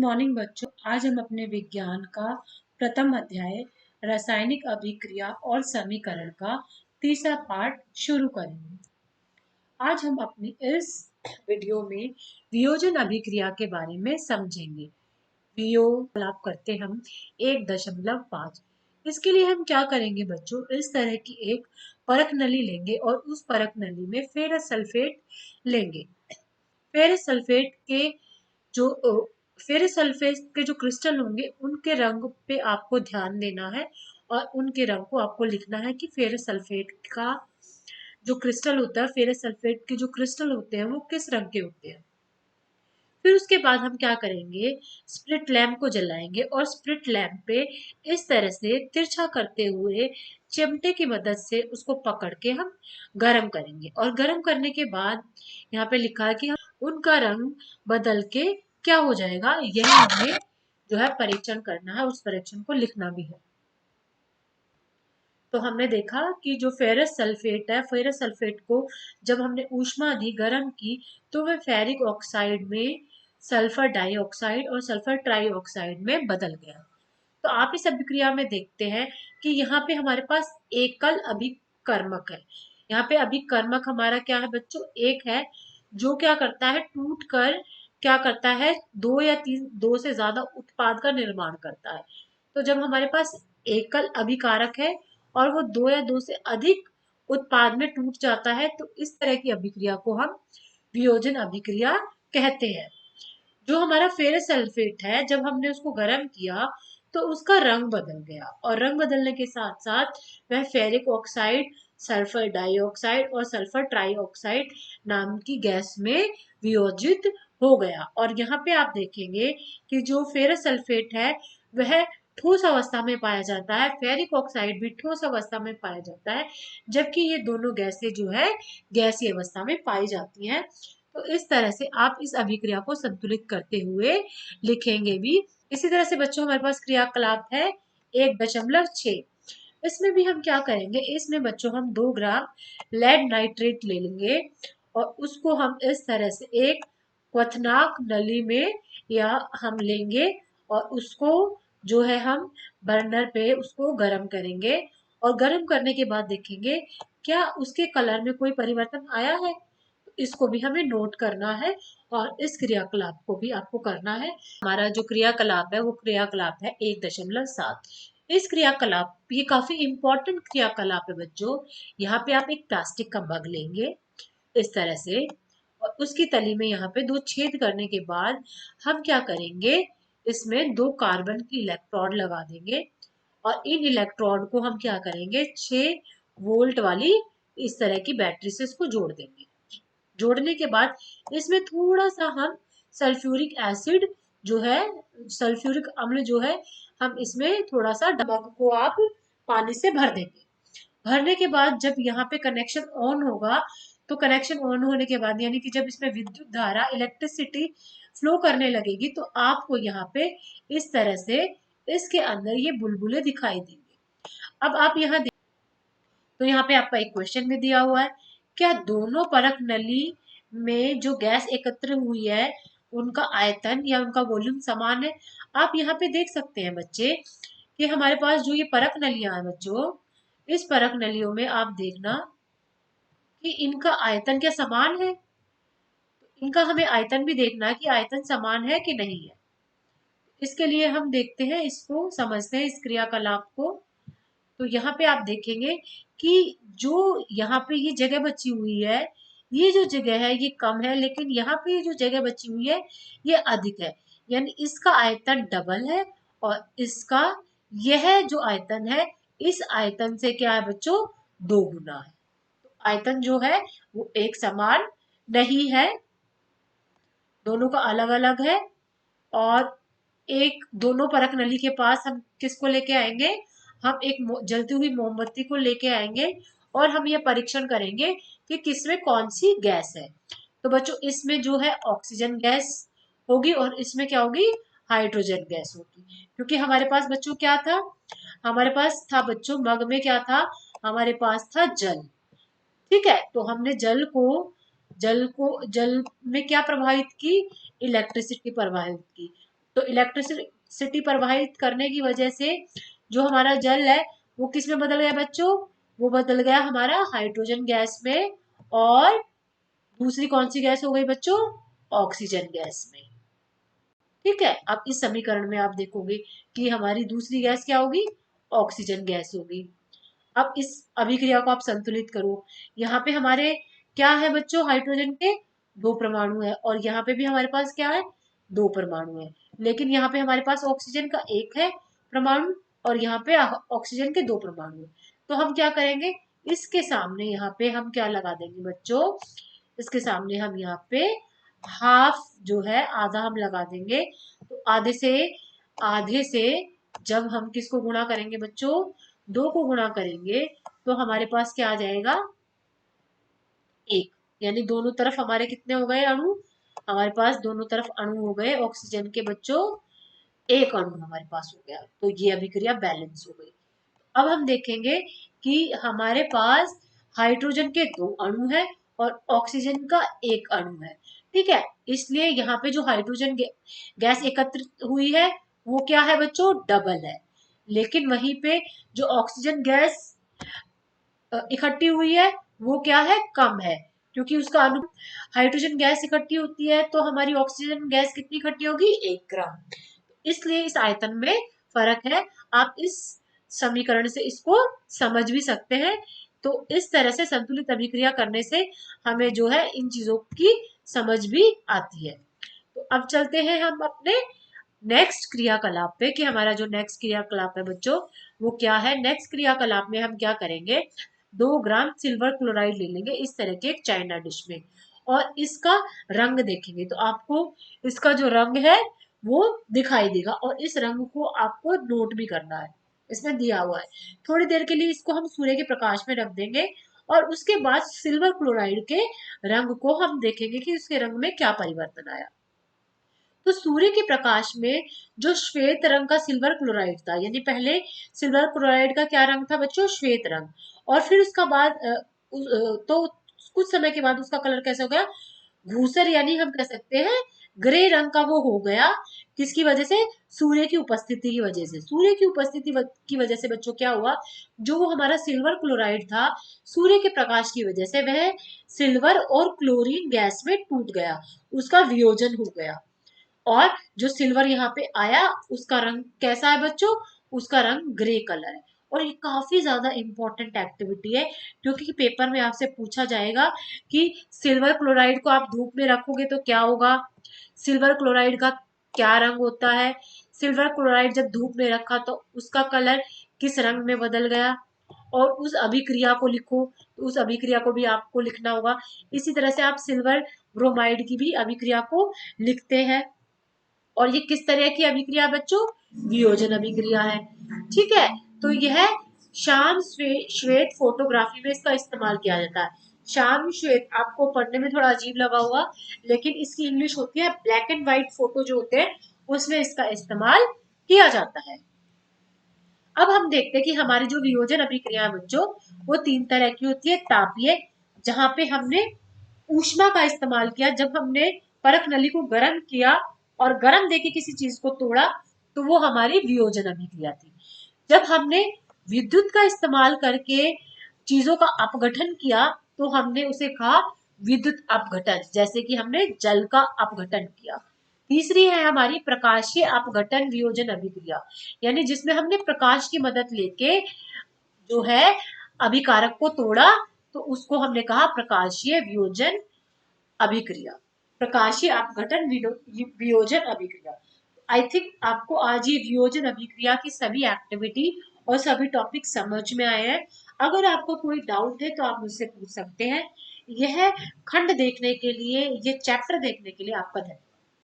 Morning बच्चों, आज हम अपने विज्ञान का प्रथम अध्याय रासायनिक अभिक्रिया और समीकरण का तीसरा पार्ट शुरू करेंगे। आज हम अपनी इस वीडियो में वियोजन अभिक्रिया के बारे में समझेंगे। वियोलाप करते हम 1.5। इसके लिए हम क्या करेंगे बच्चों, इस तरह की एक परख नली लेंगे और उस परख नली में फेरस सल्फेट लेंगे। फेरस सल्फेट के जो फेरस सल्फेट के जो क्रिस्टल होंगे उनके रंग पे आपको ध्यान देना है और उनके रंग को आपको लिखना है कि फेरस सल्फेट का जो क्रिस्टल होता है, फेरस सल्फेट के जो क्रिस्टल होते हैं वो किस रंग के होते हैं। फिर उसके बाद हम क्या करेंगे, स्प्लिट लैम्प को जलाएंगे और स्प्लिट लैम्प पे इस तरह से तिरछा करते हुए चिमटे की मदद से उसको पकड़ के हम गरम करेंगे। और गरम करने के बाद यहाँ पे लिखा है कि हम उनका रंग बदल के क्या हो जाएगा, यही हमें जो है परीक्षण करना है, उस परीक्षण को लिखना भी है। तो हमने देखा कि जो फेरस सल्फेट है, फेरस सल्फेट को जब हमने ऊष्मा दी, गर्म की, तो वह फेरिक ऑक्साइड में सल्फर डाइऑक्साइड और सल्फर ट्राइऑक्साइड में बदल गया। तो आप इस अभिक्रिया में देखते हैं कि यहाँ पे हमारे पास एकल अभिकर्मक है। यहाँ पे अभिकर्मक हमारा क्या है बच्चों, एक है, जो क्या करता है, टूट कर क्या करता है, दो से ज्यादा उत्पाद का निर्माण करता है। तो जब हमारे पास एकल अभिकारक है और वो दो या दो से अधिक उत्पाद में टूट जाता है, तो इस तरह की अभिक्रिया को हम वियोजन अभिक्रिया कहते हैं। जो हमारा फेरस सल्फेट है, जब हमने उसको गर्म किया तो उसका रंग बदल गया और रंग बदलने के साथ साथ वह फेरिक ऑक्साइड, सल्फर डाइऑक्साइड और सल्फर ट्राइऑक्साइड नाम की गैस में वियोजित हो गया। और यहाँ पे आप देखेंगे कि जो फेरस सल्फेट है वह ठोस अवस्था में पाया जाता है, फेरिक ऑक्साइड भी ठोस अवस्था में पाया जाता है, जबकि ये दोनों गैसें जो है गैसीय अवस्था में पाई जाती हैं। तो इस तरह से आप इस अभिक्रिया को संतुलित करते हुए लिखेंगे भी। इसी तरह से बच्चों हमारे पास क्रियाकलाप है 1.6। इसमें भी हम क्या करेंगे, इसमें बच्चों हम 2 ग्राम लेड नाइट्रेट ले लेंगे और उसको हम इस तरह से एक क्वथनाक नली में या हम लेंगे और उसको जो है हम बर्नर पे उसको गर्म करेंगे और गर्म करने के बाद देखेंगे क्या उसके कलर में कोई परिवर्तन आया है। इसको भी हमें नोट करना है और इस क्रियाकलाप को भी आपको करना है। हमारा जो क्रियाकलाप है वो क्रियाकलाप है 1.7। इस क्रियाकलाप, ये काफी इंपॉर्टेंट क्रियाकलाप है बच्चों। यहाँ पे आप एक प्लास्टिक का मग लेंगे इस तरह से और उसकी तली में यहाँ पे 2 छेद करने के बाद हम क्या करेंगे, इसमें 2 कार्बन की इलेक्ट्रोड लगा देंगे और इन इलेक्ट्रोड को हम क्या करेंगे, 6 वोल्ट वाली इस तरह की बैटरी से इसको जोड़ देंगे। जोड़ने के बाद इसमें थोड़ा सा हम सल्फ्यूरिक एसिड जो है, सल्फ्यूरिक अम्ल जो है, हम इसमें थोड़ा सा मग को आप पानी से भर देंगे। भरने के बाद जब यहाँ पे कनेक्शन ऑन होगा, तो कनेक्शन ऑन होने के बाद यानी कि जब इसमें विद्युत धारा, इलेक्ट्रिसिटी फ्लो करने लगेगी, तो आपको यहाँ पे इस तरह से इसके अंदर ये बुलबुले दिखाई देंगे। अब आप यहाँ तो यहाँ पे आपका एक क्वेश्चन भी दिया हुआ है, क्या दोनों परख नली में जो गैस एकत्र हुई है उनका आयतन या उनका वॉल्यूम समान है। आप यहाँ पे देख सकते हैं बच्चे कि हमारे पास जो ये परख नलियां हैं बच्चों, इस परख नलियों में आप देखना कि इनका आयतन क्या समान है। इनका हमें आयतन भी देखना है कि आयतन समान है कि नहीं है। इसके लिए हम देखते हैं, इसको समझते हैं, इस क्रियाकलाप को। तो यहाँ पे आप देखेंगे कि जो यहाँ पे ये जगह बची हुई है, ये जो जगह है ये कम है, लेकिन यहाँ पे ये जो जगह बची हुई है ये अधिक है। यानी इसका आयतन डबल है और इसका यह जो आयतन है, इस आयतन से क्या है बच्चों, 2 गुना है। तो आयतन जो है वो एक समान नहीं है, दोनों का अलग अलग है। और एक दोनों परख नली के पास हम किसको लेके आएंगे, हम एक जलती हुई मोमबत्ती को लेके आएंगे और हम ये परीक्षण करेंगे कि किसमें कौन सी गैस है। तो बच्चों इसमें जो है ऑक्सीजन गैस होगी और इसमें क्या होगी, हाइड्रोजन गैस होगी। क्योंकि हमारे पास बच्चों क्या था, हमारे पास था बच्चों मग में क्या था, हमारे पास था जल। ठीक है, तो हमने जल में क्या प्रभावित की, इलेक्ट्रिसिटी प्रभावित की। तो इलेक्ट्रिसिटी प्रवाहित करने की वजह से जो हमारा जल है वो किस में बदल गया बच्चों? वो बदल गया हमारा हाइड्रोजन गैस में। और दूसरी कौन सी गैस हो गई बच्चों? ऑक्सीजन गैस में। ठीक है, अब इस समीकरण में आप देखोगे कि हमारी दूसरी गैस क्या होगी? ऑक्सीजन गैस होगी। अब इस अभिक्रिया को आप संतुलित करो। यहाँ पे हमारे क्या है बच्चों? हाइड्रोजन के 2 परमाणु है और यहाँ पे भी हमारे पास क्या है? 2 परमाणु है। लेकिन यहाँ पे हमारे पास ऑक्सीजन का 1 है परमाणु और यहाँ पे ऑक्सीजन के 2 परमाणु है। तो हम क्या करेंगे? इसके सामने यहाँ पे हम क्या लगा देंगे बच्चों? इसके सामने हम यहाँ पे हाफ जो है आधा हम लगा देंगे। तो आधे से जब हम किसको गुणा करेंगे बच्चों? 2 को गुणा करेंगे तो हमारे पास क्या आ जाएगा? 1। यानी दोनों तरफ हमारे कितने हो गए अणु? हमारे पास दोनों तरफ अणु हो गए ऑक्सीजन के बच्चों, 1 अणु हमारे पास हो गया। तो ये अभिक्रिया बैलेंस हो गई। अब हम देखेंगे कि हमारे पास हाइड्रोजन के 2 अणु है और ऑक्सीजन का 1 अणु है। ठीक है, इसलिए यहाँ पे जो हाइड्रोजन गैस एकत्रित हुई है वो क्या है बच्चों? डबल है। लेकिन वहीं पे जो ऑक्सीजन गैस इकट्ठी हुई है वो क्या है? कम है। क्योंकि उसका अणु, हाइड्रोजन गैस इकट्ठी होती है तो हमारी ऑक्सीजन गैस कितनी इकट्ठी होगी? 1 ग्राम। इसलिए इस आयतन में फर्क है। आप इस समीकरण से इसको समझ भी सकते हैं। तो इस तरह से संतुलित अभिक्रिया करने से हमें जो है इन चीजों की समझ भी आती है। तो अब चलते हैं हम अपने नेक्स्ट क्रियाकलाप पे कि हमारा जो नेक्स्ट क्रियाकलाप है बच्चों वो क्या है। नेक्स्ट क्रियाकलाप में हम क्या करेंगे? 2 ग्राम सिल्वर क्लोराइड ले लेंगे इस तरह के एक चाइना डिश में और इसका रंग देखेंगे तो आपको इसका जो रंग है वो दिखाई देगा और इस रंग को आपको नोट भी करना है। इसमें दिया हुआ है। थोड़ी देर के लिए इसको हम सूर्य के प्रकाश में रख देंगे और उसके बाद सिल्वर क्लोराइड के रंग को हम देखेंगे कि उसके रंग में क्या परिवर्तन आया। तो सूर्य के प्रकाश में जो श्वेत रंग का सिल्वर क्लोराइड था, यानी पहले सिल्वर क्लोराइड का क्या रंग था बच्चों? श्वेत रंग। और फिर उसका बाद तो कुछ समय के बाद उसका कलर कैसे हो गया? धूसर, यानी हम कह सकते हैं ग्रे रंग का वो हो गया। किसकी वजह से? सूर्य की उपस्थिति की वजह से। सूर्य की उपस्थिति की वजह से बच्चों क्या हुआ? जो हमारा सिल्वर क्लोराइड था सूर्य के प्रकाश की वजह से वह सिल्वर और क्लोरीन गैस में टूट गया, उसका वियोजन हो गया। और जो सिल्वर यहाँ पे आया उसका रंग कैसा है बच्चों? उसका रंग ग्रे कलर है। और ये काफी ज्यादा इंपॉर्टेंट एक्टिविटी है क्योंकि पेपर में आपसे पूछा जाएगा कि सिल्वर क्लोराइड को आप धूप में रखोगे तो क्या होगा? सिल्वर क्लोराइड का क्या रंग होता है? सिल्वर क्लोराइड जब धूप में रखा तो उसका कलर किस रंग में बदल गया? और उस अभिक्रिया को लिखो। तो उस अभिक्रिया को भी आपको लिखना होगा। इसी तरह से आप सिल्वर ब्रोमाइड की भी अभिक्रिया को लिखते हैं। और ये किस तरह की अभिक्रिया बच्चों? वियोजन अभिक्रिया है। ठीक है, तो यह शाम श्वेत फोटोग्राफी में इसका इस्तेमाल किया जाता है। शाम श्वेत आपको पढ़ने में थोड़ा अजीब लगा होगा लेकिन इसकी इंग्लिश होती है ब्लैक एंड व्हाइट फोटो जो होते हैं उसमें इसका इस्तेमाल किया जाता है। अब हम देखते हैं कि हमारी जो वियोजन अभिक्रिया है बच्चों वो 3 तरह की होती है। तापीय, जहां पे हमने ऊष्मा का इस्तेमाल किया, जब हमने परख नली को गर्म किया और गर्म देके किसी चीज को तोड़ा तो वो हमारी वियोजन अभिक्रिया थी। जब हमने विद्युत का इस्तेमाल करके चीजों का अपघटन किया तो हमने उसे कहा विद्युत अपघटन, जैसे कि हमने जल का अपघटन किया। तीसरी है हमारी प्रकाशीय अपघटन वियोजन अभिक्रिया, यानी जिसमें हमने प्रकाश की मदद लेके जो है अभिकारक को तोड़ा तो उसको हमने कहा प्रकाशीय वियोजन अभिक्रिया, प्रकाशीय अपघटन वियोजन अभिक्रिया। आई थिंक आपको आज ये वियोजन अभिक्रिया की सभी एक्टिविटी और सभी टॉपिक समझ में आए हैं। अगर आपको कोई डाउट है तो आप मुझसे पूछ सकते हैं। यह खंड देखने के लिए, ये चैप्टर देखने के लिए आपका धन्यवाद।